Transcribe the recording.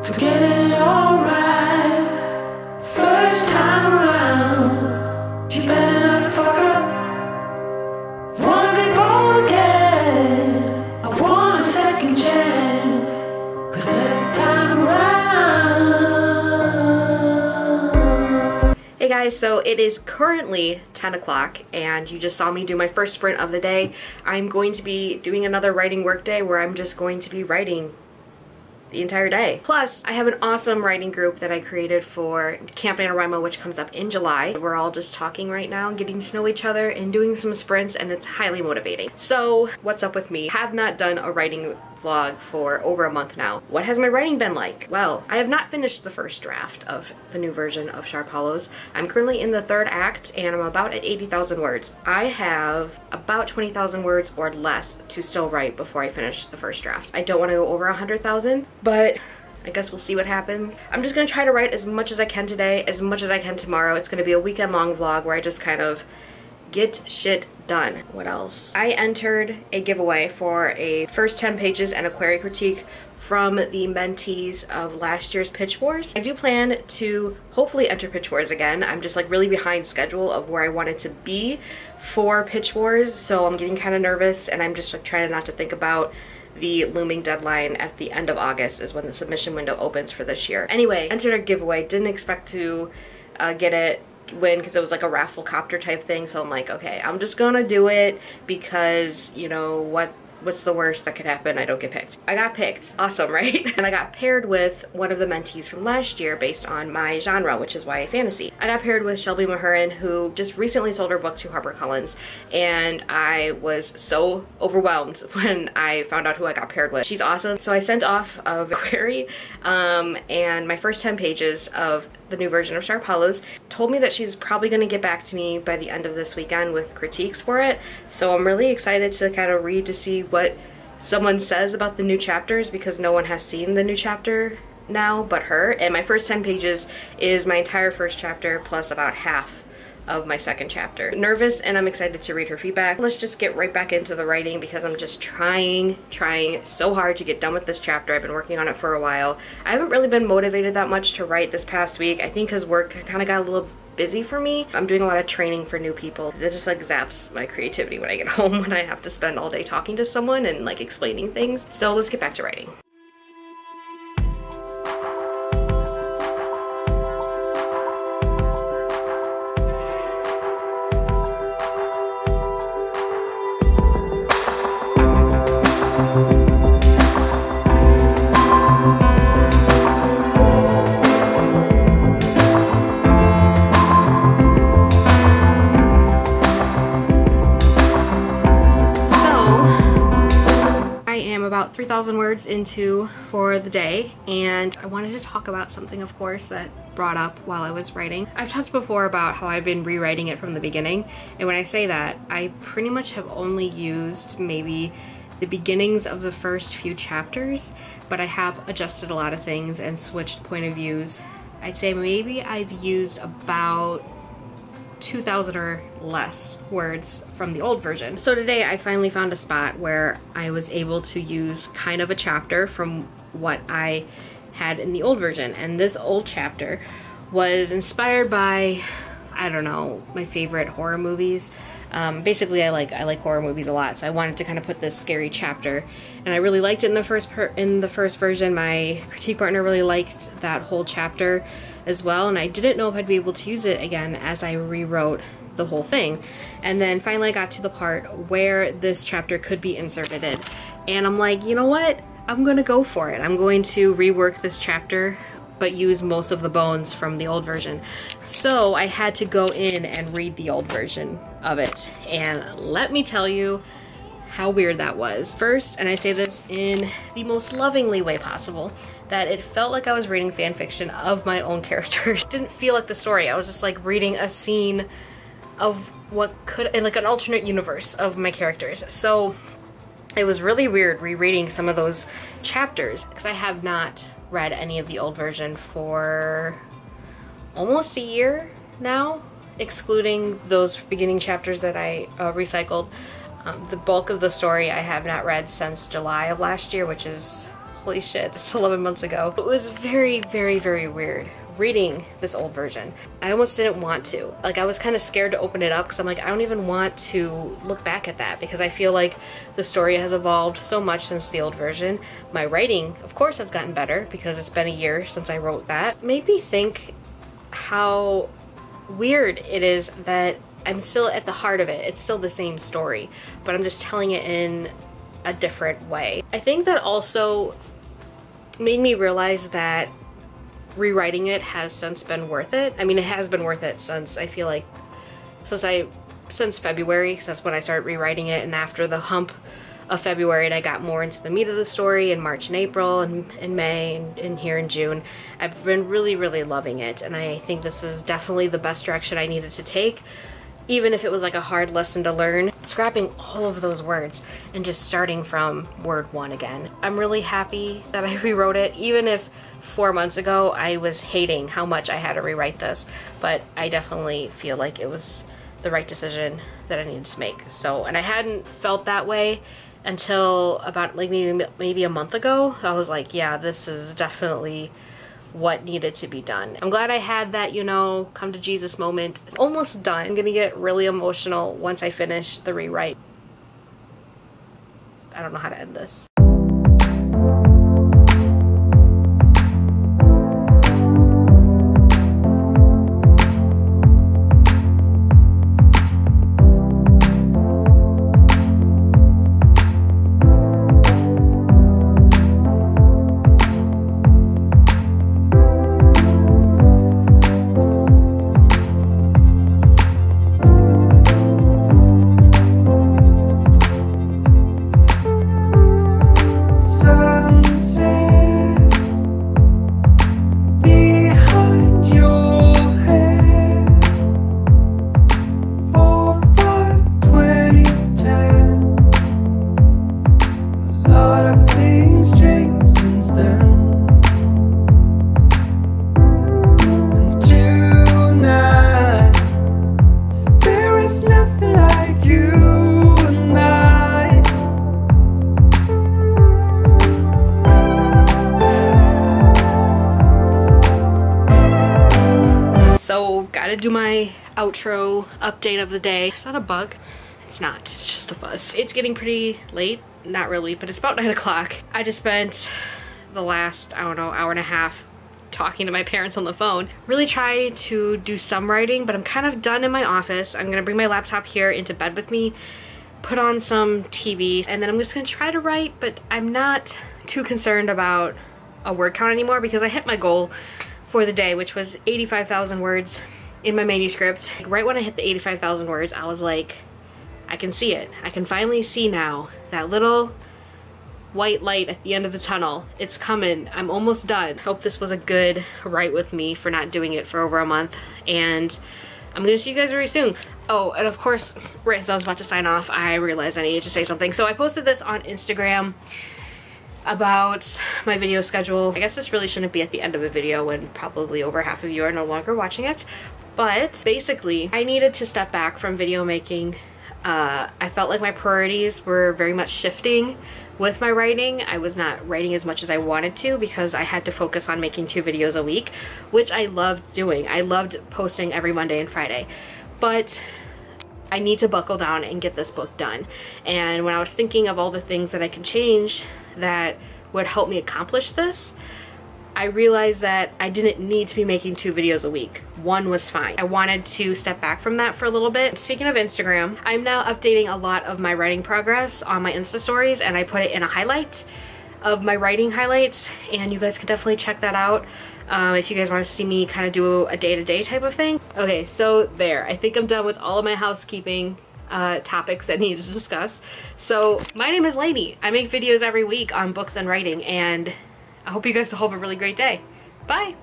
to get it all right. First time around, you better not fuck up. Wanna be born again, I want a second chance, 'cause this time around. Hey guys, so it is currently 10 o'clock and you just saw me do my first sprint of the day. I'm going to be doing another writing work day where I'm just going to be writing the entire day. Plus, I have an awesome writing group that I created for Camp NaNoWriMo, which comes up in July. We're all just talking right now and getting to know each other and doing some sprints, and it's highly motivating. So, what's up with me? I have not done a writing vlog for over a month now. What has my writing been like? Well, I have not finished the first draft of the new version of Sharp Hollows. I'm currently in the third act and I'm about at 80,000 words. I have about 20,000 words or less to still write before I finish the first draft. I don't want to go over 100,000, but I guess we'll see what happens. I'm just gonna try to write as much as I can today, as much as I can tomorrow. It's gonna be a weekend long vlog where I just kind of get shit done. What else? I entered a giveaway for a first 10 pages and a query critique from the mentees of last year's Pitch Wars. I do plan to hopefully enter Pitch Wars again. I'm just like really behind schedule of where I wanted to be for Pitch Wars, so I'm getting kind of nervous and I'm just like trying not to think about the looming deadline at the end of August is when the submission window opens for this year. Anyway, entered a giveaway, didn't expect to win because it was like a raffle copter type thing, so I'm like, okay, I'm just gonna do it because, you know, what's the worst that could happen? I don't get picked. I got picked. Awesome, right? And I got paired with one of the mentees from last year based on my genre, which is YA fantasy. I got paired with Shelby Mahurin, who just recently sold her book to HarperCollins, and I was so overwhelmed when I found out who I got paired with. She's awesome. So I sent off a query, and my first 10 pages of the new version of Sharp Hollows told me that she's probably going to get back to me by the end of this weekend with critiques for it. So I'm really excited to kind of read to see what someone says about the new chapters, because no one has seen the new chapter now but her. And my first 10 pages is my entire first chapter plus about half of my second chapter. Nervous, and I'm excited to read her feedback. Let's just get right back into the writing because I'm just trying so hard to get done with this chapter. I've been working on it for a while. I haven't really been motivated that much to write this past week. I think because work kind of got a little busy for me. I'm doing a lot of training for new people. It just like zaps my creativity when I get home, when I have to spend all day talking to someone and like explaining things. So let's get back to writing. About 3,000 words into for the day, and I wanted to talk about something, of course, that brought up while I was writing. I've talked before about how I've been rewriting it from the beginning, and when I say that, I pretty much have only used maybe the beginnings of the first few chapters, but I have adjusted a lot of things and switched point of views. I'd say maybe I've used about 2,000 or less words from the old version. So today I finally found a spot where I was able to use kind of a chapter from what I had in the old version, and this old chapter was inspired by, I don't know, my favorite horror movies. Basically I like horror movies a lot, so I wanted to kind of put this scary chapter, and I really liked it in the first version. My critique partner really liked that whole chapter as well, and I didn't know if I'd be able to use it again as I rewrote the whole thing. And then finally I got to the part where this chapter could be inserted in, and I'm like, you know what? I'm gonna go for it. I'm going to rework this chapter but use most of the bones from the old version. So I had to go in and read the old version of it, and let me tell you how weird that was. First, and I say this in the most lovingly way possible, that it felt like I was reading fan fiction of my own characters. It didn't feel like the story. I was just like reading a scene of what could, like an alternate universe of my characters. So it was really weird rereading some of those chapters, because I have not read any of the old version for almost a year now, excluding those beginning chapters that I recycled. The bulk of the story I have not read since July of last year, which is Holy shit, it's 11 months ago. It was very, very, very weird reading this old version. I almost didn't want to. Like, I was kind of scared to open it up because I'm like, I don't even want to look back at that because I feel like the story has evolved so much since the old version. My writing, of course, has gotten better because it's been a year since I wrote that. Made me think how weird it is that I'm still at the heart of it. It's still the same story, but I'm just telling it in a different way. I think that also made me realize that rewriting it has since been worth it. I mean, it has been worth it since, I feel like, since February, because that's when I started rewriting it, and after the hump of February and I got more into the meat of the story in March and April and in May and here in June, I've been really, really loving it, and I think this is definitely the best direction I needed to take, even if it was like a hard lesson to learn. Scrapping all of those words and just starting from word one again. I'm really happy that I rewrote it, even if 4 months ago I was hating how much I had to rewrite this, but I definitely feel like it was the right decision that I needed to make. So, and I hadn't felt that way until about like maybe a month ago. I was like, yeah, this is definitely what needed to be done. I'm glad I had that, you know, come to Jesus moment. It's almost done. I'm gonna get really emotional once I finish the rewrite. I don't know how to end this. Gotta do my outro update of the day. Is that a bug? It's not, it's just a fuzz. It's getting pretty late, not really, but it's about 9 o'clock. I just spent the last, I don't know, hour and a half talking to my parents on the phone. Really try to do some writing, but I'm kind of done in my office. I'm gonna bring my laptop here into bed with me, put on some TV, and then I'm just gonna try to write, but I'm not too concerned about a word count anymore because I hit my goal for the day, which was 85,000 words in my manuscript. Right when I hit the 85,000 words, I was like, I can see it. I can finally see now that little white light at the end of the tunnel. It's coming. I'm almost done. Hope this was a good write with me for not doing it for over a month, and I'm gonna see you guys very soon. Oh, and of course, right as I was about to sign off, I realized I needed to say something. So I posted this on Instagram about my video schedule. I guess this really shouldn't be at the end of a video when probably over half of you are no longer watching it, but basically I needed to step back from video making. I felt like my priorities were very much shifting with my writing. I was not writing as much as I wanted to because I had to focus on making 2 videos a week, which I loved doing. I loved posting every Monday and Friday, but I need to buckle down and get this book done. And when I was thinking of all the things that I could change that would help me accomplish this, I realized that I didn't need to be making 2 videos a week. 1 was fine. I wanted to step back from that for a little bit. Speaking of Instagram, I'm now updating a lot of my writing progress on my Insta stories, and I put it in a highlight of my writing highlights, and you guys can definitely check that out if you guys want to see me kind of do a day-to-day type of thing. Okay, so there. I think I'm done with all of my housekeeping topics I need to discuss. So my name is Lainey. I make videos every week on books and writing, and I hope you guys will have a really great day. Bye!